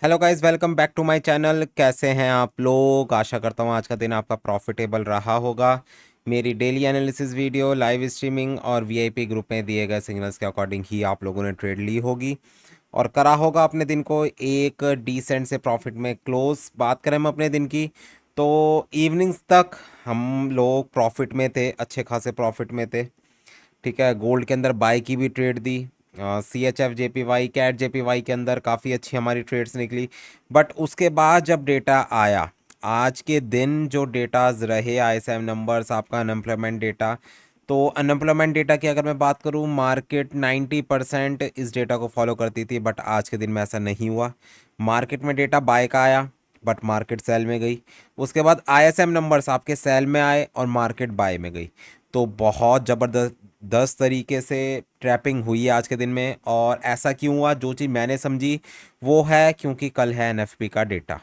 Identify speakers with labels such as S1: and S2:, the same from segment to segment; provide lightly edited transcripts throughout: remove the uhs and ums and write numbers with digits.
S1: Hello guys, welcome back to my channel. कैसे हैं आप लोग? आशा करता हूँ आज का दिन आपका प्रॉफिटेबल रहा होगा। मेरी daily analysis video, live streaming और वीआईपी ग्रुप में दिए गए सिग्नल्स के अकॉर्डिंग ही आप लोगों ने ट्रेड ली होगी और करा होगा अपने दिन को एक डिसेंट से प्रॉफिट में क्लोज। बात करें हम अपने दिन की, तो इवनिंग्स तक हम लोग प्रॉफिट में थे, अच्छे खासे प्रॉफिट में थे। ठीक है, गोल्ड के अंदर बाय की भी ट्रेड दी। CHF JPY कैट JPY के अंदर काफ़ी अच्छी हमारी ट्रेड्स निकली। बट उसके बाद जब डेटा आया, आज के दिन जो डेटाज रहे, ISM नंबर्स, आपका अनएम्प्लॉयमेंट डेटा, तो अनएम्प्लॉयमेंट डेटा की अगर मैं बात करूं, मार्केट 90% इस डेटा को फॉलो करती थी। बट आज के दिन में ऐसा नहीं हुआ। मार्केट में डेटा बाय का आया बट मार्केट सेल में गई। उसके बाद ISM नंबर्स आपके सेल में आए और मार्केट बाय में गई। तो बहुत ज़बरदस्त 10 तरीके से ट्रैपिंग हुई है आज के दिन में। और ऐसा क्यों हुआ? जो चीज़ मैंने समझी वो है क्योंकि कल है NFP का डेटा।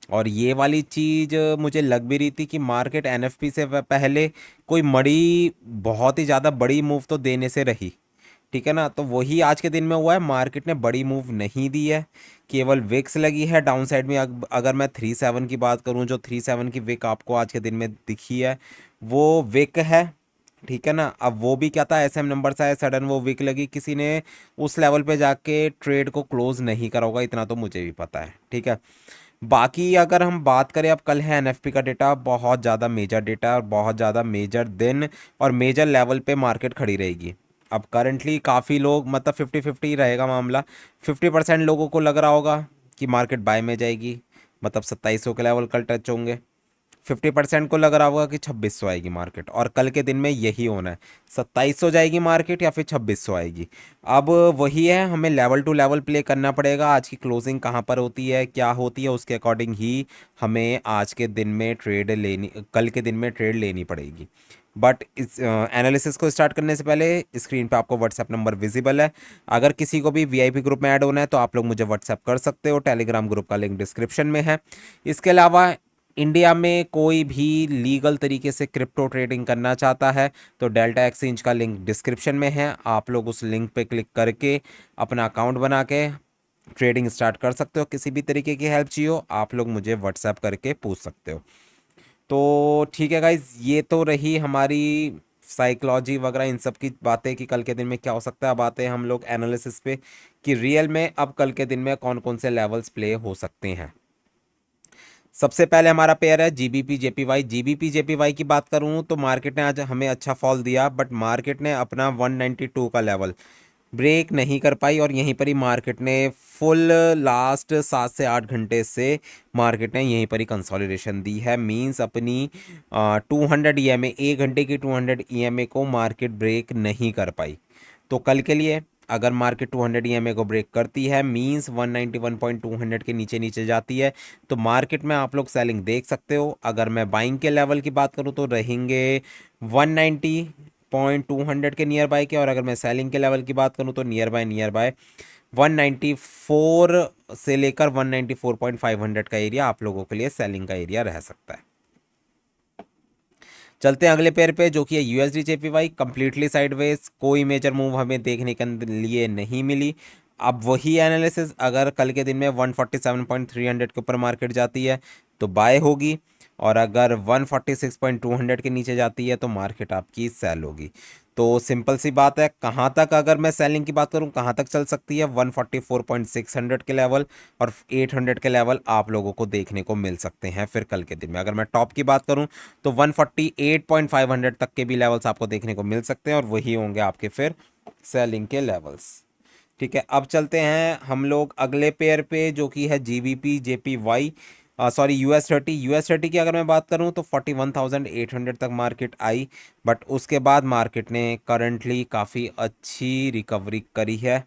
S1: और ये वाली चीज़ मुझे लग भी रही थी कि मार्केट NFP से पहले कोई बड़ी, बहुत ही ज़्यादा बड़ी मूव तो देने से रही। ठीक है ना? तो वही आज के दिन में हुआ है। मार्केट ने बड़ी मूव नहीं दी है, केवल विक्स लगी है डाउन साइड में। अगर मैं 37 की बात करूं, जो 37 की विक आपको आज के दिन में दिखी है वो विक है। ठीक है ना? अब वो भी क्या था, SM नंबर से आया, सडन वो विक लगी, किसी ने उस लेवल पे जाके ट्रेड को क्लोज नहीं करा होगा, इतना तो मुझे भी पता है। ठीक है, बाकी अगर हम बात करें, अब कल है NFP का डेटा, बहुत ज़्यादा मेजर डेटा और बहुत ज़्यादा मेजर दिन और मेजर लेवल पे मार्केट खड़ी रहेगी। अब करंटली काफ़ी लोग, मतलब 50-50 रहेगा मामला। 50% लोगों को लग रहा होगा कि मार्केट बाय में जाएगी, मतलब 2700 के लेवल कल टच होंगे। 50% को लग रहा होगा कि 2600 आएगी मार्केट, और कल के दिन में यही होना है, 2700 जाएगी मार्केट या फिर 2600 आएगी। अब वही है, हमें लेवल टू लेवल प्ले करना पड़ेगा। आज की क्लोजिंग कहाँ पर होती है, क्या होती है, उसके अकॉर्डिंग ही हमें आज के दिन में ट्रेड लेनी, कल के दिन में ट्रेड लेनी पड़ेगी। बट इस एनालिसिस को स्टार्ट करने से पहले स्क्रीन पे आपको व्हाट्सएप नंबर विजिबल है। अगर किसी को भी वीआईपी ग्रुप में ऐड होना है तो आप लोग मुझे व्हाट्सएप कर सकते हो। टेलीग्राम ग्रुप का लिंक डिस्क्रिप्शन में है। इसके अलावा इंडिया में कोई भी लीगल तरीके से क्रिप्टो ट्रेडिंग करना चाहता है तो डेल्टा एक्सचेंज का लिंक डिस्क्रिप्शन में है। आप लोग उस लिंक पे क्लिक करके अपना अकाउंट बना के ट्रेडिंग स्टार्ट कर सकते हो। किसी भी तरीके की हेल्प चाहिए हो आप लोग मुझे व्हाट्सएप करके पूछ सकते हो। तो ठीक है गाइज, ये तो रही हमारी साइकोलॉजी वगैरह इन सब की बातें कि कल के दिन में क्या हो सकता है। अब आते हैं हम लोग एनालिसिस पे कि रियल में अब कल के दिन में कौन कौन से लेवल्स प्ले हो सकते हैं। सबसे पहले हमारा पेयर है GBP JPY। GBP JPY की बात करूं तो मार्केट ने आज हमें अच्छा फॉल दिया, बट मार्केट ने अपना 192 का लेवल ब्रेक नहीं कर पाई और यहीं पर ही मार्केट ने फुल लास्ट 7 से 8 घंटे से मार्केट ने यहीं पर ही कंसोलिडेशन दी है। मींस अपनी 200 EMA, 1 घंटे की 200 EMA को मार्केट ब्रेक नहीं कर पाई। तो कल के लिए अगर मार्केट 200 EMA को ब्रेक करती है, मींस 191.200 के नीचे नीचे जाती है, तो मार्केट में आप लोग सेलिंग देख सकते हो। अगर मैं बाइंग के लेवल की बात करूं तो रहेंगे 190.200 के नियर बाय के, और अगर मैं सेलिंग के लेवल की बात करूं तो नियर बाय 194 से लेकर 194.500 का एरिया आप लोगों के लिए सेलिंग का एरिया रह सकता है। चलते हैं अगले पेयर पे जो कि है USD JPY। कंप्लीटली साइडवेज, कोई मेजर मूव हमें देखने के लिए नहीं मिली। अब वही एनालिसिस, अगर कल के दिन में 147.300 के ऊपर मार्केट जाती है तो बाय होगी, और अगर 146.200 के नीचे जाती है तो मार्केट आपकी सेल होगी। तो सिंपल सी बात है, कहाँ तक, अगर मैं सेलिंग की बात करूँ कहाँ तक चल सकती है, 144.600 के लेवल और 800 के लेवल आप लोगों को देखने को मिल सकते हैं फिर कल के दिन में। अगर मैं टॉप की बात करूं तो 148.500 तक के भी लेवल्स आपको देखने को मिल सकते हैं, और वही होंगे आपके फिर सेलिंग के लेवल्स। ठीक है, अब चलते हैं हम लोग अगले पेयर पे जो कि है GBP JPY, सॉरी US30। की अगर मैं बात करूं तो 41,800 तक मार्केट आई, बट उसके बाद मार्केट ने करंटली काफ़ी अच्छी रिकवरी करी है।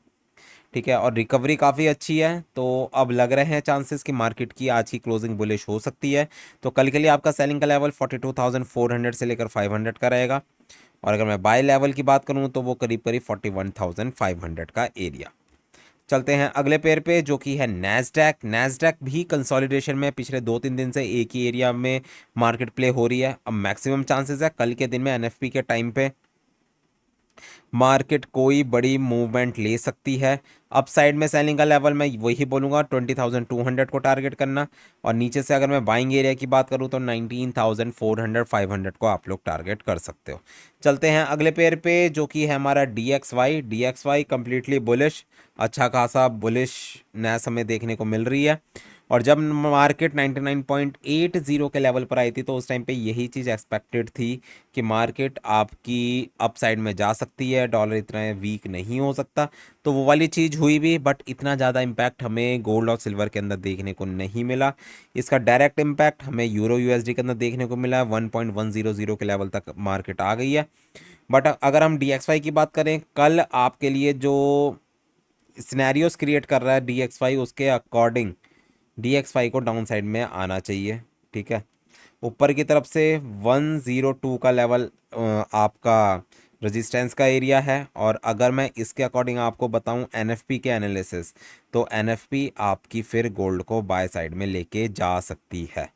S1: ठीक है, और रिकवरी काफ़ी अच्छी है, तो अब लग रहे हैं चांसेस कि मार्केट की आज की क्लोजिंग बुलिश हो सकती है। तो कल के लिए आपका सेलिंग का लेवल 42,400 से लेकर 500 का रहेगा, और अगर मैं बाय लेवल की बात करूं तो वो करीब करीब 41,500 का एरिया। चलते हैं अगले पेयर पे जो कि है नैस्डैक भी कंसोलिडेशन में पिछले 2-3 दिन से एक ही एरिया में मार्केट प्ले हो रही है। अब मैक्सिमम चांसेस है कल के दिन में NFP के टाइम पे मार्केट कोई बड़ी मूवमेंट ले सकती है। अप साइड में सेलिंग का लेवल मैं वही बोलूँगा 20,200 को टारगेट करना, और नीचे से अगर मैं बाइंग एरिया की बात करूँ तो 19,400 500 को आप लोग टारगेट कर सकते हो। चलते हैं अगले पेयर पे जो कि है हमारा DXY। DXY कम्प्लीटली बुलिश, अच्छा खासा बुलिशनेस हमें देखने को मिल रही है। और जब मार्केट 99.80 के लेवल पर आई थी तो उस टाइम पे यही चीज़ एक्सपेक्टेड थी कि मार्केट आपकी अप साइड में जा सकती है, डॉलर इतना वीक नहीं हो सकता। तो वो वाली चीज़ हुई भी, बट इतना ज़्यादा इम्पैक्ट हमें गोल्ड और सिल्वर के अंदर देखने को नहीं मिला। इसका डायरेक्ट इम्पैक्ट हमें यूरो USD के अंदर देखने को मिला है। 1.100 के लेवल तक मार्केट आ गई है। बट अगर हम DXY की बात करें, कल आपके लिए जो सिनेरियोस क्रिएट कर रहा है DXY, उसके अकॉर्डिंग DXY को डाउन साइड में आना चाहिए। ठीक है, ऊपर की तरफ से 102 का लेवल आपका रेजिस्टेंस का एरिया है। और अगर मैं इसके अकॉर्डिंग आपको बताऊं NFP के एनालिसिस, तो NFP आपकी फिर गोल्ड को बाय साइड में लेके जा सकती है।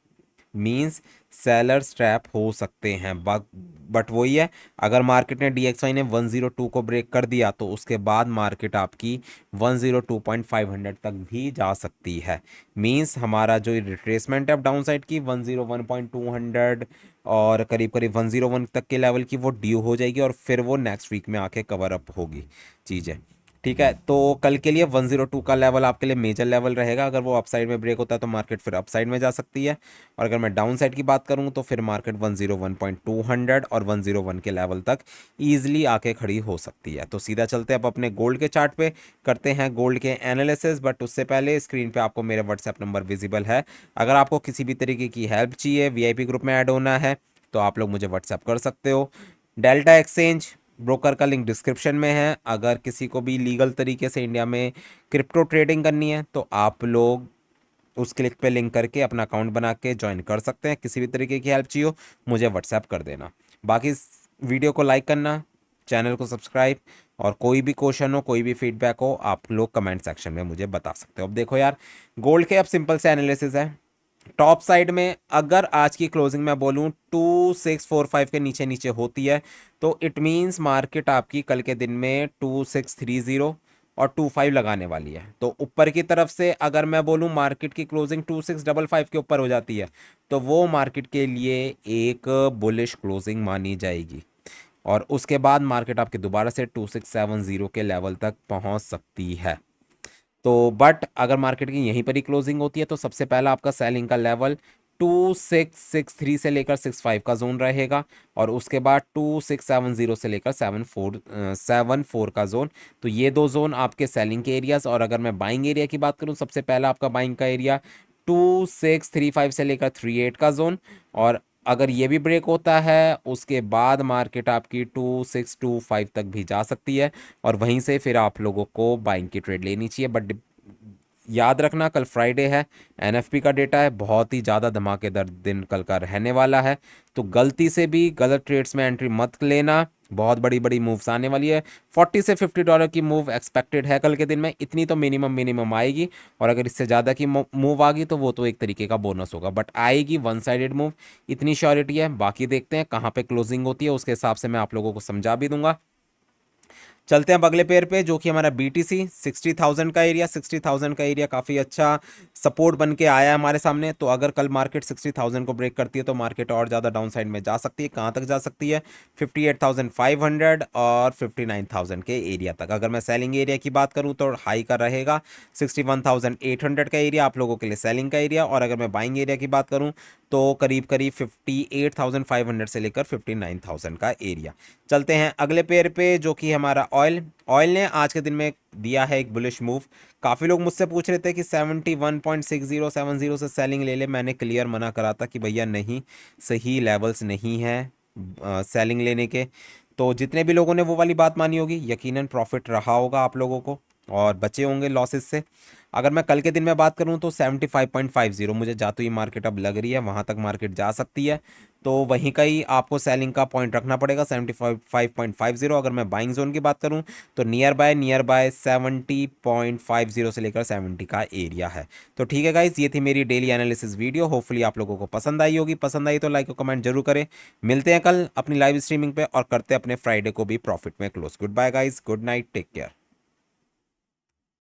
S1: मींस सेलर स्ट्रैप हो सकते हैं। बट वही है, अगर मार्केट ने DXY ने 102 को ब्रेक कर दिया तो उसके बाद मार्केट आपकी 102.500 तक भी जा सकती है। मींस हमारा जो रिट्रेसमेंट है डाउन साइड की 101.200 और करीब करीब 101 तक के लेवल की, वो ड्यू हो जाएगी और फिर वो नेक्स्ट वीक में आके कवर अप होगी चीज़ें। ठीक है, तो कल के लिए 102 का लेवल आपके लिए मेजर लेवल रहेगा। अगर वो अपसाइड में ब्रेक होता है तो मार्केट फिर अपसाइड में जा सकती है। और अगर मैं डाउन साइड की बात करूं तो फिर मार्केट 101.200 और 101 के लेवल तक ईजिली आके खड़ी हो सकती है। तो सीधा चलते हैं अब अपने गोल्ड के चार्ट पे, करते हैं गोल्ड के एनालिसिस। बट उससे पहले स्क्रीन पे आपको मेरा व्हाट्सएप नंबर विजिबल है। अगर आपको किसी भी तरीके की हेल्प चाहिए, VIP ग्रुप में ऐड होना है, तो आप लोग मुझे व्हाट्सएप कर सकते हो। डेल्टा एक्सचेंज ब्रोकर का लिंक डिस्क्रिप्शन में है। अगर किसी को भी लीगल तरीके से इंडिया में क्रिप्टो ट्रेडिंग करनी है तो आप लोग उस क्लिक पे लिंक करके अपना अकाउंट बना के ज्वाइन कर सकते हैं। किसी भी तरीके की हेल्प चाहिए हो मुझे व्हाट्सएप कर देना। बाकी इस वीडियो को लाइक करना, चैनल को सब्सक्राइब, और कोई भी क्वेश्चन हो, कोई भी फीडबैक हो, आप लोग कमेंट सेक्शन में मुझे बता सकते हो। अब देखो यार, गोल्ड के अब सिंपल से एनालिसिस है। टॉप साइड में अगर आज की क्लोजिंग में बोलूं 2645 के नीचे नीचे होती है तो इट मींस मार्केट आपकी कल के दिन में 2630 और 25 लगाने वाली है। तो ऊपर की तरफ से अगर मैं बोलूं मार्केट की क्लोजिंग 2655 के ऊपर हो जाती है तो वो मार्केट के लिए एक बुलिश क्लोजिंग मानी जाएगी। और उसके बाद मार्केट आपके दोबारा से 2670 के लेवल तक पहुंच सकती है। तो बट अगर मार्केट की यहीं पर ही क्लोजिंग होती है तो सबसे पहला आपका सेलिंग का लेवल 2663 से लेकर 65 का जोन रहेगा, और उसके बाद 2670 से लेकर 74 का जोन। तो ये दो जोन आपके सेलिंग के एरियाज। और अगर मैं बाइंग एरिया की बात करूं, सबसे पहला आपका बाइंग का एरिया 2635 से लेकर 38 का जोन। और अगर ये भी ब्रेक होता है उसके बाद मार्केट आपकी 2625 तक भी जा सकती है, और वहीं से फिर आप लोगों को बाइंग की ट्रेड लेनी चाहिए। बट याद रखना कल फ्राइडे है, NFP का डेटा है, बहुत ही ज़्यादा धमाकेदार दिन कल का रहने वाला है। तो गलती से भी गलत ट्रेड्स में एंट्री मत लेना, बहुत बड़ी बड़ी मूव्स आने वाली है। $40 से $50 की मूव एक्सपेक्टेड है कल के दिन में, इतनी तो मिनिमम मिनिमम आएगी। और अगर इससे ज़्यादा की मूव आ गई तो वो तो एक तरीके का बोनस होगा, बट आएगी वन साइडेड मूव, इतनी श्योरिटी है। बाकी देखते हैं कहाँ पे क्लोजिंग होती है, उसके हिसाब से मैं आप लोगों को समझा भी दूंगा। चलते हैं अब अगले पेयर पे जो कि हमारा BTC 60,000 का एरिया। 60,000 का एरिया काफ़ी अच्छा सपोर्ट बन के आया है हमारे सामने। तो अगर कल मार्केट 60,000 को ब्रेक करती है तो मार्केट और ज़्यादा डाउन साइड में जा सकती है। कहाँ तक जा सकती है? 58,500 और 59,000 के एरिया तक। अगर मैं सेलिंग एरिया की बात करूँ तो हाई का रहेगा 61,800 का एरिया आप लोगों के लिए सेलिंग का एरिया। और अगर मैं बाइंग एरिया की बात करूँ तो करीब करीब 58,500 से लेकर 59,000 का एरिया। चलते हैं अगले पेयर पे जो कि हमारा ऑयल। ऑयल ने आज के दिन में दिया है एक बुलिश मूव। काफ़ी लोग मुझसे पूछ रहे थे कि 71.6070 से सेलिंग ले ले। मैंने क्लियर मना करा था कि भैया नहीं, सही लेवल्स नहीं है सेलिंग लेने के। तो जितने भी लोगों ने वो वाली बात मानी होगी यकीनन प्रॉफिट रहा होगा आप लोगों को। और बचे होंगे लॉसेस से। अगर मैं कल के दिन में बात करूं तो 75.50 मुझे जाते ही मार्केट अब लग रही है, वहां तक मार्केट जा सकती है। तो वहीं का ही आपको सेलिंग का पॉइंट रखना पड़ेगा 75.50। अगर मैं बाइंग जोन की बात करूं तो नियर बाय 70.50 से लेकर 70 का एरिया है। तो ठीक है गाइज, ये थी मेरी डेली एनालिसिस वीडियो। होपफुली आप लोगों को पसंद आई होगी। पसंद आई तो लाइक और कमेंट जरूर करें। मिलते हैं कल अपनी लाइव स्ट्रीमिंग पे और करते हैं अपने फ्राइडे को भी प्रॉफिट में close. Good bye guys, good night, take care.